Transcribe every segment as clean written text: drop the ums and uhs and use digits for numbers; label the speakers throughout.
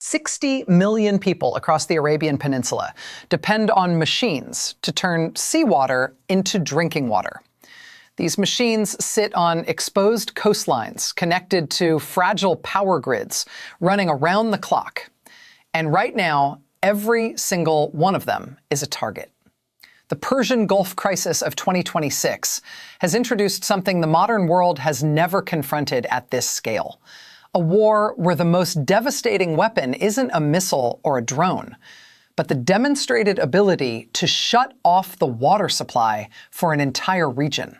Speaker 1: 60 million people across the Arabian Peninsula depend on machines to turn seawater into drinking water. These machines sit on exposed coastlines connected to fragile power grids running around the clock. And right now, every single one of them is a target. The Persian Gulf crisis of 2026 has introduced something the modern world has never confronted at this scale. A war where the most devastating weapon isn't a missile or a drone, but the demonstrated ability to shut off the water supply for an entire region.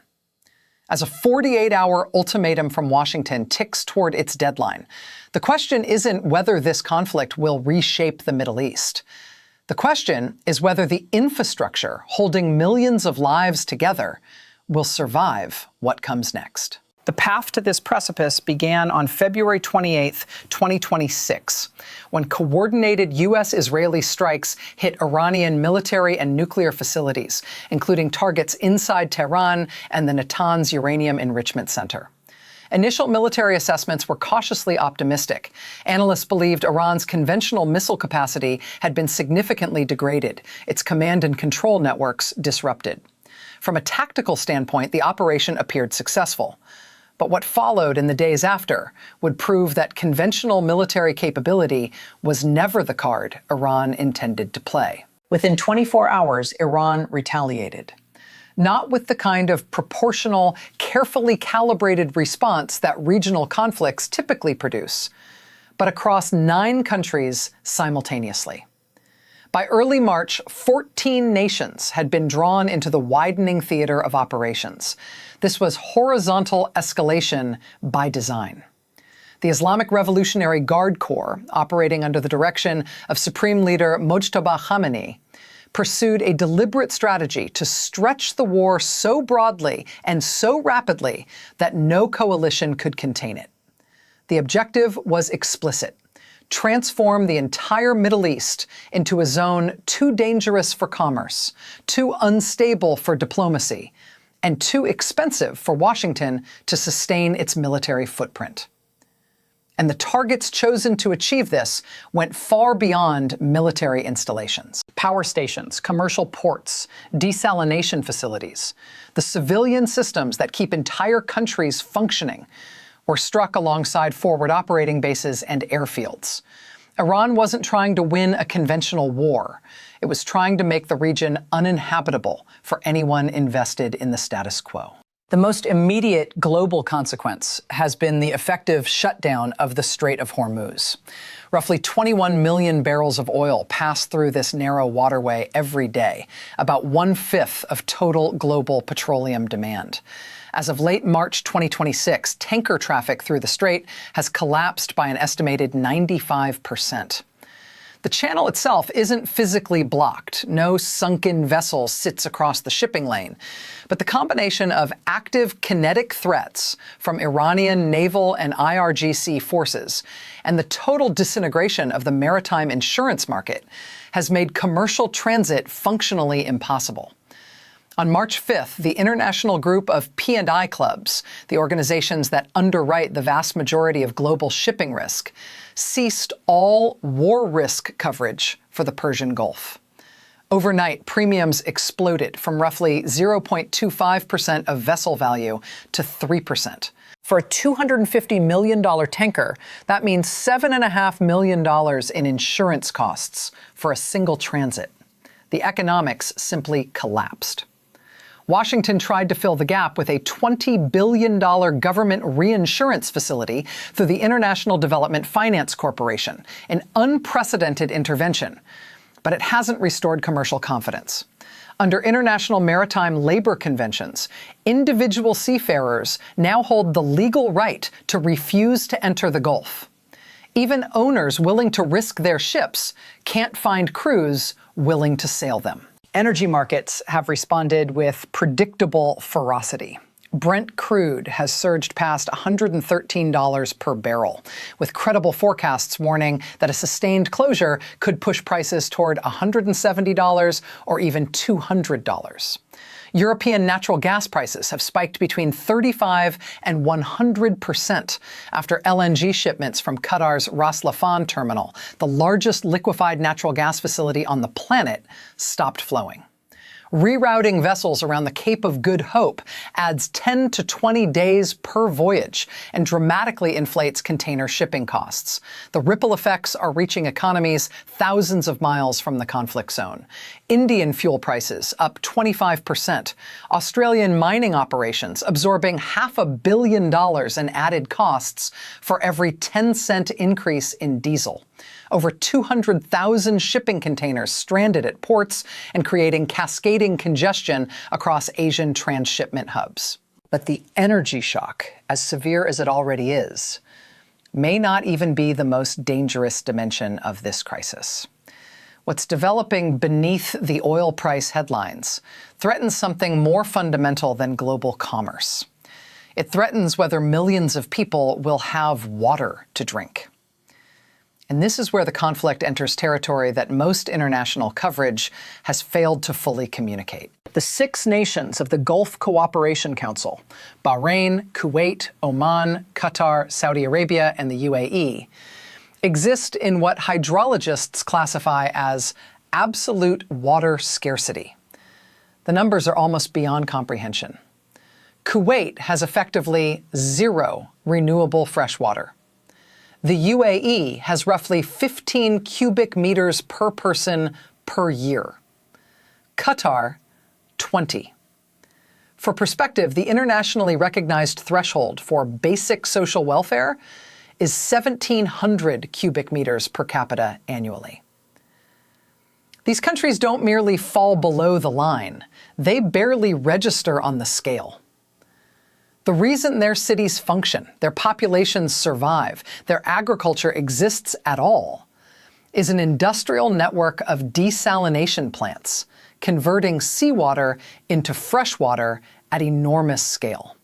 Speaker 1: As a 48-hour ultimatum from Washington ticks toward its deadline, the question isn't whether this conflict will reshape the Middle East. The question is whether the infrastructure holding millions of lives together will survive what comes next. The path to this precipice began on February 28, 2026, when coordinated U.S. Israeli strikes hit Iranian military and nuclear facilities, including targets inside Tehran and the Natanz Uranium Enrichment Center. Initial military assessments were cautiously optimistic. Analysts believed Iran's conventional missile capacity had been significantly degraded, its command and control networks disrupted. From a tactical standpoint, the operation appeared successful. But what followed in the days after would prove that conventional military capability was never the card Iran intended to play. Within 24 hours, Iran retaliated. Not with the kind of proportional, carefully calibrated response that regional conflicts typically produce, but across 9 countries simultaneously. By early March, 14 nations had been drawn into the widening theater of operations. This was horizontal escalation by design. The Islamic Revolutionary Guard Corps, operating under the direction of Supreme Leader Mojtaba Khamenei, pursued a deliberate strategy to stretch the war so broadly and so rapidly that no coalition could contain it. The objective was explicit: transform the entire Middle East into a zone too dangerous for commerce, too unstable for diplomacy, and too expensive for Washington to sustain its military footprint. And the targets chosen to achieve this went far beyond military installations. Power stations, commercial ports, desalination facilities, the civilian systems that keep entire countries functioning were struck alongside forward operating bases and airfields. Iran wasn't trying to win a conventional war. It was trying to make the region uninhabitable for anyone invested in the status quo. The most immediate global consequence has been the effective shutdown of the Strait of Hormuz. Roughly 21 million barrels of oil pass through this narrow waterway every day, about 1/5 of total global petroleum demand. As of late March 2026, tanker traffic through the strait has collapsed by an estimated 95%. The channel itself isn't physically blocked. No sunken vessel sits across the shipping lane. But the combination of active kinetic threats from Iranian naval and IRGC forces and the total disintegration of the maritime insurance market has made commercial transit functionally impossible. On March 5th, the international group of P&I clubs, the organizations that underwrite the vast majority of global shipping risk, ceased all war risk coverage for the Persian Gulf. Overnight, premiums exploded from roughly 0.25% of vessel value to 3%. For a $250 million tanker, that means $7.5 million in insurance costs for a single transit. The economics simply collapsed. Washington tried to fill the gap with a $20 billion government reinsurance facility through the International Development Finance Corporation, an unprecedented intervention. But it hasn't restored commercial confidence. Under international maritime labor conventions, individual seafarers now hold the legal right to refuse to enter the Gulf. Even owners willing to risk their ships can't find crews willing to sail them. Energy markets have responded with predictable ferocity. Brent crude has surged past $113 per barrel, with credible forecasts warning that a sustained closure could push prices toward $170 or even $200. European natural gas prices have spiked between 35 and 100% after LNG shipments from Qatar's Ras Laffan terminal, the largest liquefied natural gas facility on the planet, stopped flowing. Rerouting vessels around the Cape of Good Hope adds 10 to 20 days per voyage and dramatically inflates container shipping costs. The ripple effects are reaching economies thousands of miles from the conflict zone. Indian fuel prices up 25%. Australian mining operations absorbing $500 million in added costs for every 10-cent increase in diesel. Over 200,000 shipping containers stranded at ports and creating cascading congestion across Asian transshipment hubs. But the energy shock, as severe as it already is, may not even be the most dangerous dimension of this crisis. What's developing beneath the oil price headlines threatens something more fundamental than global commerce. It threatens whether millions of people will have water to drink. And this is where the conflict enters territory that most international coverage has failed to fully communicate. The 6 nations of the Gulf Cooperation Council, Bahrain, Kuwait, Oman, Qatar, Saudi Arabia, and the UAE, exist in what hydrologists classify as absolute water scarcity. The numbers are almost beyond comprehension. Kuwait has effectively 0 renewable fresh water. The UAE has roughly 15 cubic meters per person per year. Qatar, 20. For perspective, the internationally recognized threshold for basic social welfare is 1,700 cubic meters per capita annually. These countries don't merely fall below the line, they barely register on the scale. The reason their cities function, their populations survive, their agriculture exists at all, is an industrial network of desalination plants, converting seawater into fresh water at enormous scale.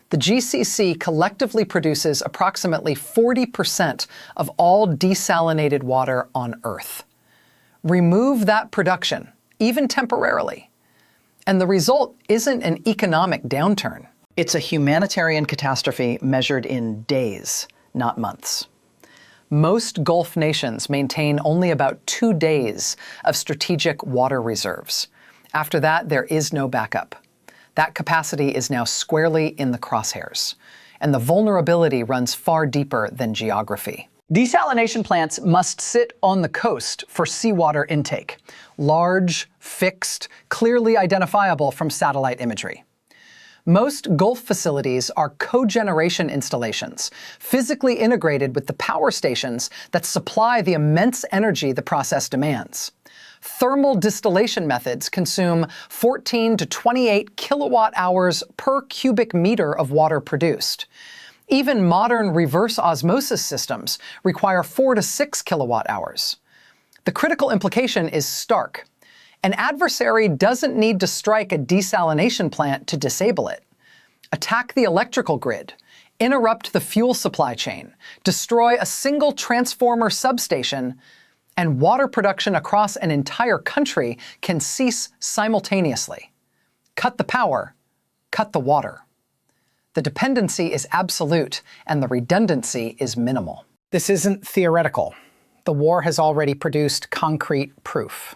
Speaker 1: The GCC collectively produces approximately 40% of all desalinated water on Earth. Remove that production, even temporarily, and the result isn't an economic downturn. It's a humanitarian catastrophe measured in days, not months. Most Gulf nations maintain only about 2 days of strategic water reserves. After that, there is no backup. That capacity is now squarely in the crosshairs, and the vulnerability runs far deeper than geography. Desalination plants must sit on the coast for seawater intake, large, fixed, clearly identifiable from satellite imagery. Most Gulf facilities are cogeneration installations, physically integrated with the power stations that supply the immense energy the process demands. Thermal distillation methods consume 14 to 28 kilowatt hours per cubic meter of water produced. Even modern reverse osmosis systems require 4 to 6 kilowatt hours. The critical implication is stark. An adversary doesn't need to strike a desalination plant to disable it. Attack the electrical grid, interrupt the fuel supply chain, destroy a single transformer substation, and water production across an entire country can cease simultaneously. Cut the power, cut the water. The dependency is absolute, and the redundancy is minimal. This isn't theoretical. The war has already produced concrete proof.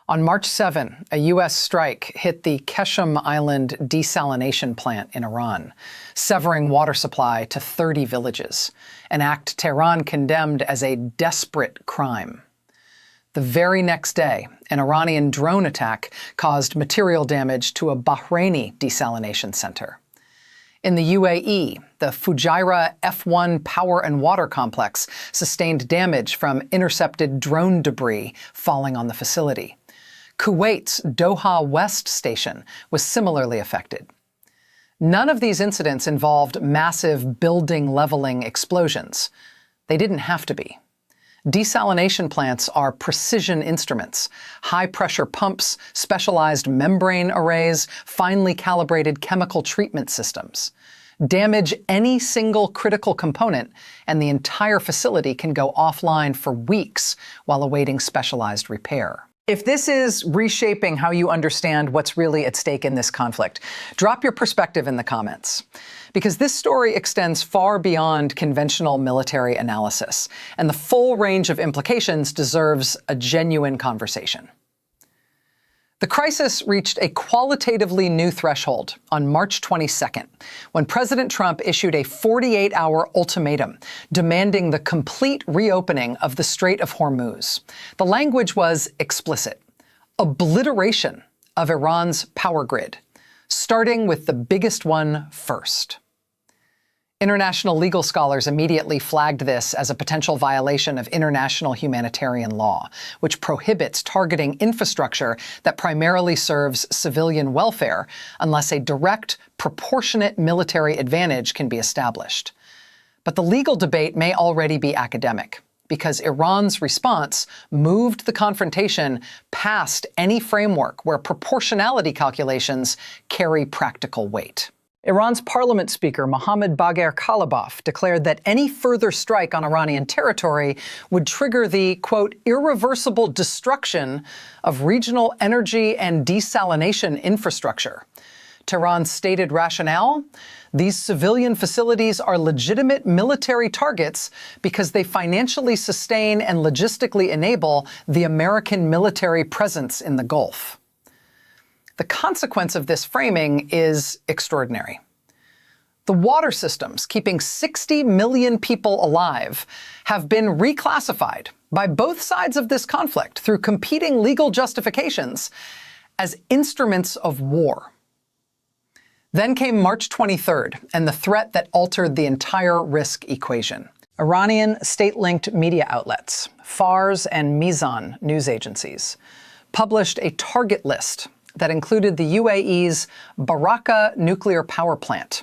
Speaker 1: On March 7, a U.S. strike hit the Keshem Island desalination plant in Iran, severing water supply to 30 villages, an act Tehran condemned as a desperate crime. The very next day, an Iranian drone attack caused material damage to a Bahraini desalination center. In the UAE, the Fujairah F1 power and water complex sustained damage from intercepted drone debris falling on the facility. Kuwait's Doha West station was similarly affected. None of these incidents involved massive building-leveling explosions. They didn't have to be. Desalination plants are precision instruments, high-pressure pumps, specialized membrane arrays, finely calibrated chemical treatment systems. Damage any single critical component, and the entire facility can go offline for weeks while awaiting specialized repair. If this is reshaping how you understand what's really at stake in this conflict, drop your perspective in the comments. Because this story extends far beyond conventional military analysis, and the full range of implications deserves a genuine conversation. The crisis reached a qualitatively new threshold on March 22nd, when President Trump issued a 48-hour ultimatum demanding the complete reopening of the Strait of Hormuz. The language was explicit: obliteration of Iran's power grid, starting with the biggest one first. International legal scholars immediately flagged this as a potential violation of international humanitarian law, which prohibits targeting infrastructure that primarily serves civilian welfare unless a direct, proportionate military advantage can be established. But the legal debate may already be academic, because Iran's response moved the confrontation past any framework where proportionality calculations carry practical weight. Iran's parliament speaker, Mohammad Bagher Khalibaf, declared that any further strike on Iranian territory would trigger the, quote, irreversible destruction of regional energy and desalination infrastructure. Tehran's stated rationale? These civilian facilities are legitimate military targets because they financially sustain and logistically enable the American military presence in the Gulf. The consequence of this framing is extraordinary. The water systems keeping 60 million people alive have been reclassified by both sides of this conflict through competing legal justifications as instruments of war. Then came March 23rd and the threat that altered the entire risk equation. Iranian state-linked media outlets, Fars and Mizan news agencies, published a target list that included the UAE's Barakah nuclear power plant.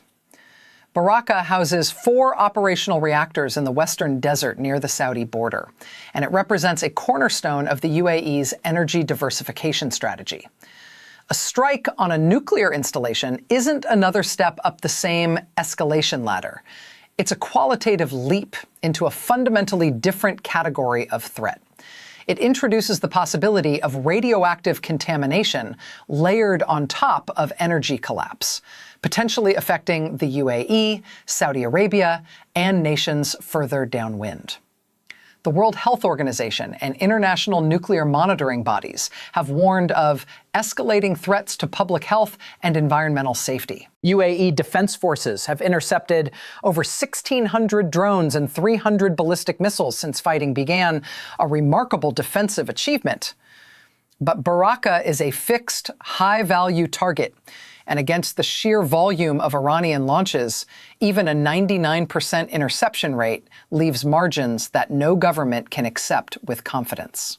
Speaker 1: Barakah houses 4 operational reactors in the western desert near the Saudi border, and it represents a cornerstone of the UAE's energy diversification strategy. A strike on a nuclear installation isn't another step up the same escalation ladder. It's a qualitative leap into a fundamentally different category of threat. It introduces the possibility of radioactive contamination layered on top of energy collapse, potentially affecting the UAE, Saudi Arabia, and nations further downwind. The World Health Organization and international nuclear monitoring bodies have warned of escalating threats to public health and environmental safety. UAE defense forces have intercepted over 1,600 drones and 300 ballistic missiles since fighting began, a remarkable defensive achievement. But Barakah is a fixed, high-value target, and against the sheer volume of Iranian launches, even a 99% interception rate leaves margins that no government can accept with confidence.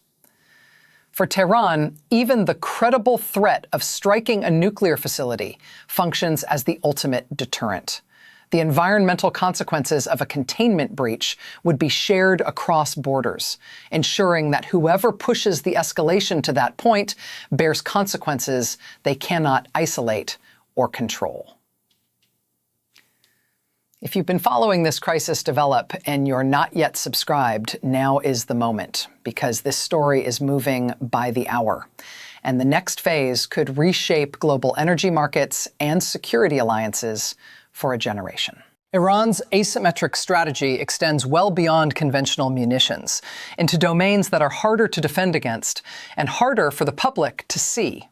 Speaker 1: For Tehran, even the credible threat of striking a nuclear facility functions as the ultimate deterrent. The environmental consequences of a containment breach would be shared across borders, ensuring that whoever pushes the escalation to that point bears consequences they cannot isolate or control. If you've been following this crisis develop and you're not yet subscribed, now is the moment, because this story is moving by the hour. And the next phase could reshape global energy markets and security alliances for a generation. Iran's asymmetric strategy extends well beyond conventional munitions into domains that are harder to defend against and harder for the public to see.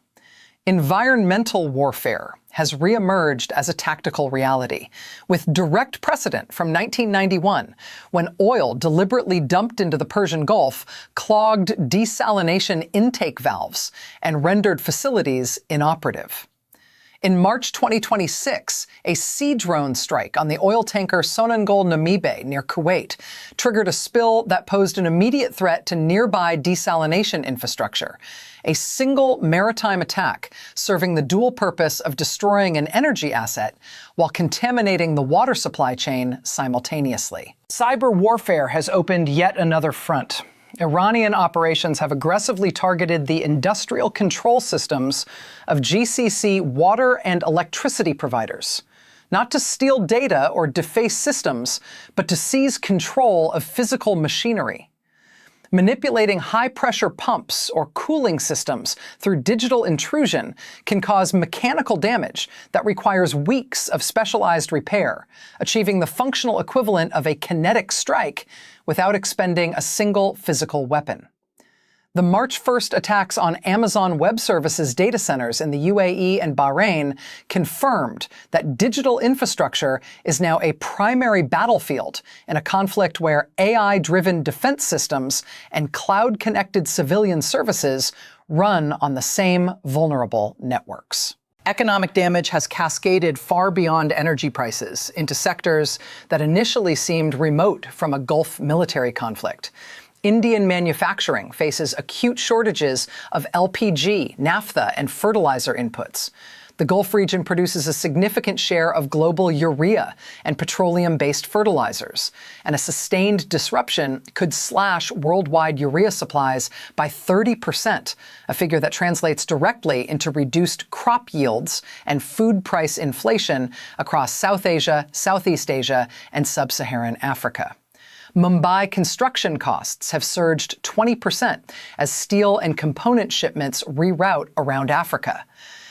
Speaker 1: Environmental warfare has reemerged as a tactical reality, with direct precedent from 1991, when oil deliberately dumped into the Persian Gulf clogged desalination intake valves and rendered facilities inoperative. In March 2026, a sea drone strike on the oil tanker Sonangol Namibe near Kuwait triggered a spill that posed an immediate threat to nearby desalination infrastructure, a single maritime attack serving the dual purpose of destroying an energy asset while contaminating the water supply chain simultaneously. Cyber warfare has opened yet another front. Iranian operations have aggressively targeted the industrial control systems of GCC water and electricity providers, not to steal data or deface systems, but to seize control of physical machinery. Manipulating high-pressure pumps or cooling systems through digital intrusion can cause mechanical damage that requires weeks of specialized repair, achieving the functional equivalent of a kinetic strike without expending a single physical weapon. The March 1st attacks on Amazon Web Services data centers in the UAE and Bahrain confirmed that digital infrastructure is now a primary battlefield in a conflict where AI-driven defense systems and cloud-connected civilian services run on the same vulnerable networks. Economic damage has cascaded far beyond energy prices into sectors that initially seemed remote from a Gulf military conflict. Indian manufacturing faces acute shortages of LPG, naphtha, and fertilizer inputs. The Gulf region produces a significant share of global urea and petroleum-based fertilizers, and a sustained disruption could slash worldwide urea supplies by 30%, a figure that translates directly into reduced crop yields and food price inflation across South Asia, Southeast Asia, and Sub-Saharan Africa. Mumbai construction costs have surged 20% as steel and component shipments reroute around Africa.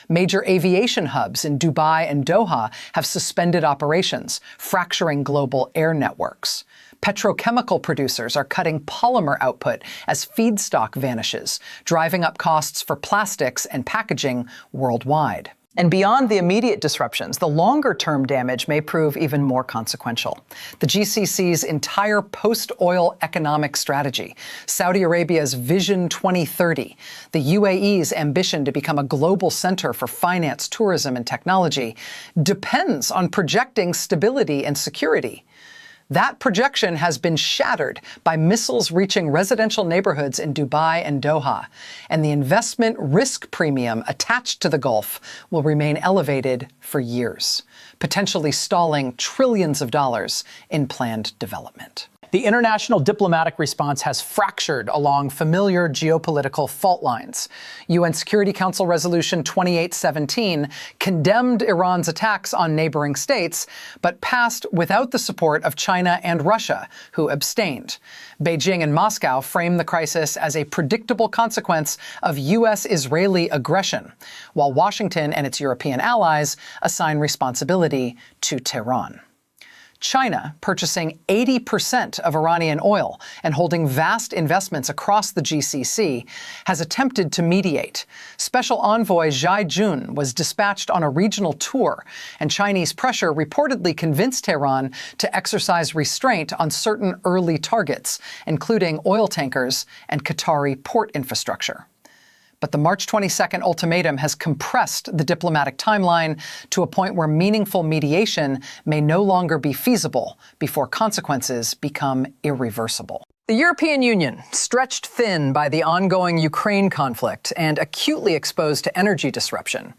Speaker 1: Major aviation hubs in Dubai and Doha have suspended operations, fracturing global air networks. Petrochemical producers are cutting polymer output as feedstock vanishes, driving up costs for plastics and packaging worldwide. And beyond the immediate disruptions, the longer-term damage may prove even more consequential. The GCC's entire post-oil economic strategy, Saudi Arabia's Vision 2030, the UAE's ambition to become a global center for finance, tourism, and technology, depends on projecting stability and security. That projection has been shattered by missiles reaching residential neighborhoods in Dubai and Doha, and the investment risk premium attached to the Gulf will remain elevated for years, potentially stalling trillions of dollars in planned development. The international diplomatic response has fractured along familiar geopolitical fault lines. UN Security Council Resolution 2817 condemned Iran's attacks on neighboring states, but passed without the support of China and Russia, who abstained. Beijing and Moscow frame the crisis as a predictable consequence of U.S. Israeli aggression, while Washington and its European allies assign responsibility to Tehran. China, purchasing 80% of Iranian oil and holding vast investments across the GCC, has attempted to mediate. Special envoy Zhai Jun was dispatched on a regional tour, and Chinese pressure reportedly convinced Tehran to exercise restraint on certain early targets, including oil tankers and Qatari port infrastructure. But the March 22nd ultimatum has compressed the diplomatic timeline to a point where meaningful mediation may no longer be feasible before consequences become irreversible. The European Union, stretched thin by the ongoing Ukraine conflict and acutely exposed to energy disruption,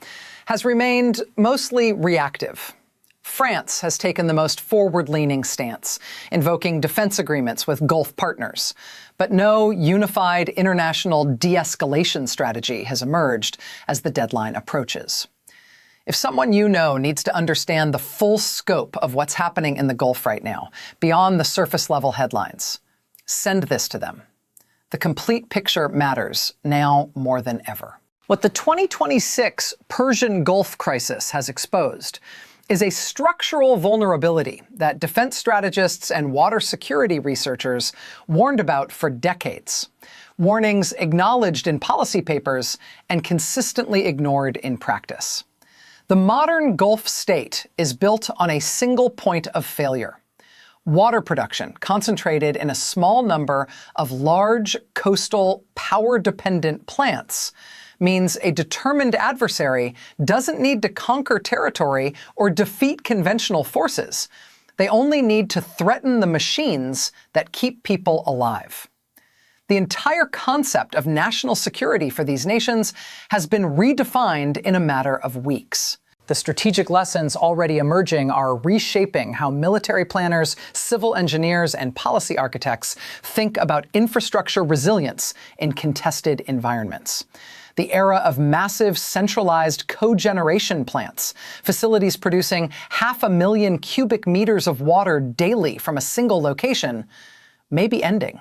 Speaker 1: has remained mostly reactive. France has taken the most forward-leaning stance, invoking defense agreements with Gulf partners. But no unified international de-escalation strategy has emerged as the deadline approaches. If someone you know needs to understand the full scope of what's happening in the Gulf right now, beyond the surface-level headlines, send this to them. The complete picture matters now more than ever. What the 2026 Persian Gulf crisis has exposed is a structural vulnerability that defense strategists and water security researchers warned about for decades. Warnings acknowledged in policy papers and consistently ignored in practice. The modern Gulf state is built on a single point of failure: water production concentrated in a small number of large coastal power-dependent plants means a determined adversary doesn't need to conquer territory or defeat conventional forces. They only need to threaten the machines that keep people alive. The entire concept of national security for these nations has been redefined in a matter of weeks. The strategic lessons already emerging are reshaping how military planners, civil engineers, and policy architects think about infrastructure resilience in contested environments. The era of massive centralized cogeneration plants, facilities producing 500,000 cubic meters of water daily from a single location, may be ending.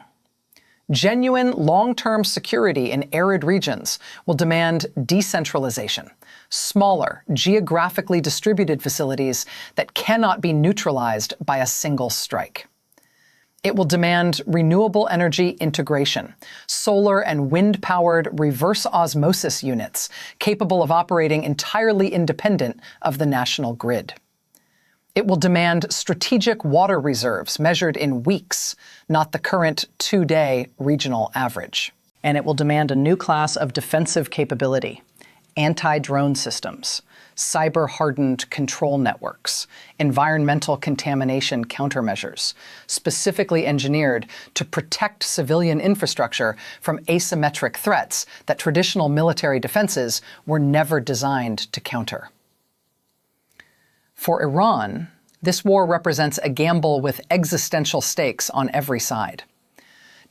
Speaker 1: Genuine long-term security in arid regions will demand decentralization, smaller, geographically distributed facilities that cannot be neutralized by a single strike. It will demand renewable energy integration, solar and wind-powered reverse osmosis units capable of operating entirely independent of the national grid. It will demand strategic water reserves measured in weeks, not the current 2-day regional average. And it will demand a new class of defensive capability, anti-drone systems, cyber-hardened control networks, environmental contamination countermeasures, specifically engineered to protect civilian infrastructure from asymmetric threats that traditional military defenses were never designed to counter. For Iran, this war represents a gamble with existential stakes on every side.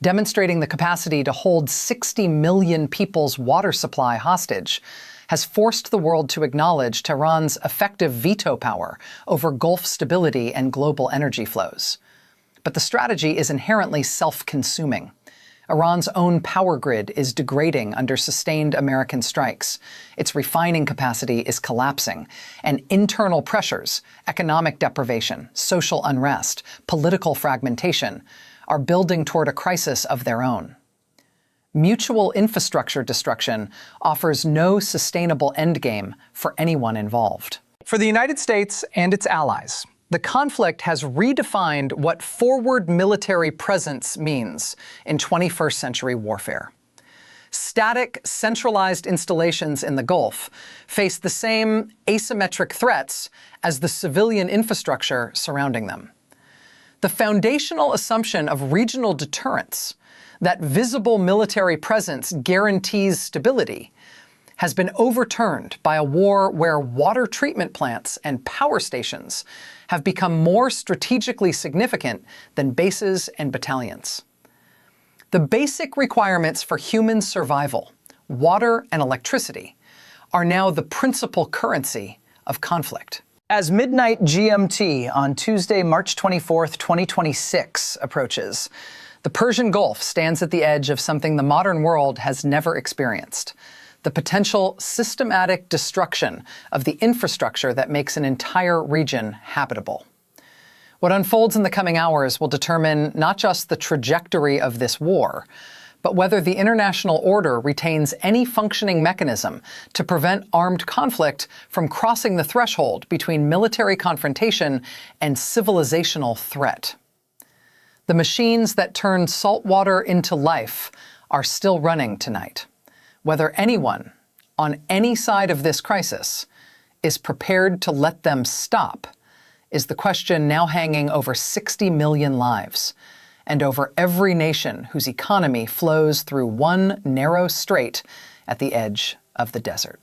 Speaker 1: Demonstrating the capacity to hold 60 million people's water supply hostage has forced the world to acknowledge Tehran's effective veto power over Gulf stability and global energy flows. But the strategy is inherently self-consuming. Iran's own power grid is degrading under sustained American strikes. Its refining capacity is collapsing, and internal pressures, economic deprivation, social unrest, political fragmentation, are building toward a crisis of their own. Mutual infrastructure destruction offers no sustainable endgame for anyone involved. For the United States and its allies, the conflict has redefined what forward military presence means in 21st century warfare. Static, centralized installations in the Gulf face the same asymmetric threats as the civilian infrastructure surrounding them. The foundational assumption of regional deterrence, that visible military presence guarantees stability, has been overturned by a war where water treatment plants and power stations have become more strategically significant than bases and battalions. The basic requirements for human survival, water and electricity, are now the principal currency of conflict. As midnight GMT on Tuesday, March 24th, 2026 approaches, the Persian Gulf stands at the edge of something the modern world has never experienced: the potential systematic destruction of the infrastructure that makes an entire region habitable. What unfolds in the coming hours will determine not just the trajectory of this war, but whether the international order retains any functioning mechanism to prevent armed conflict from crossing the threshold between military confrontation and civilizational threat. The machines that turn salt water into life are still running tonight. Whether anyone, on any side of this crisis, is prepared to let them stop is the question now hanging over 60 million lives, and over every nation whose economy flows through one narrow strait at the edge of the desert.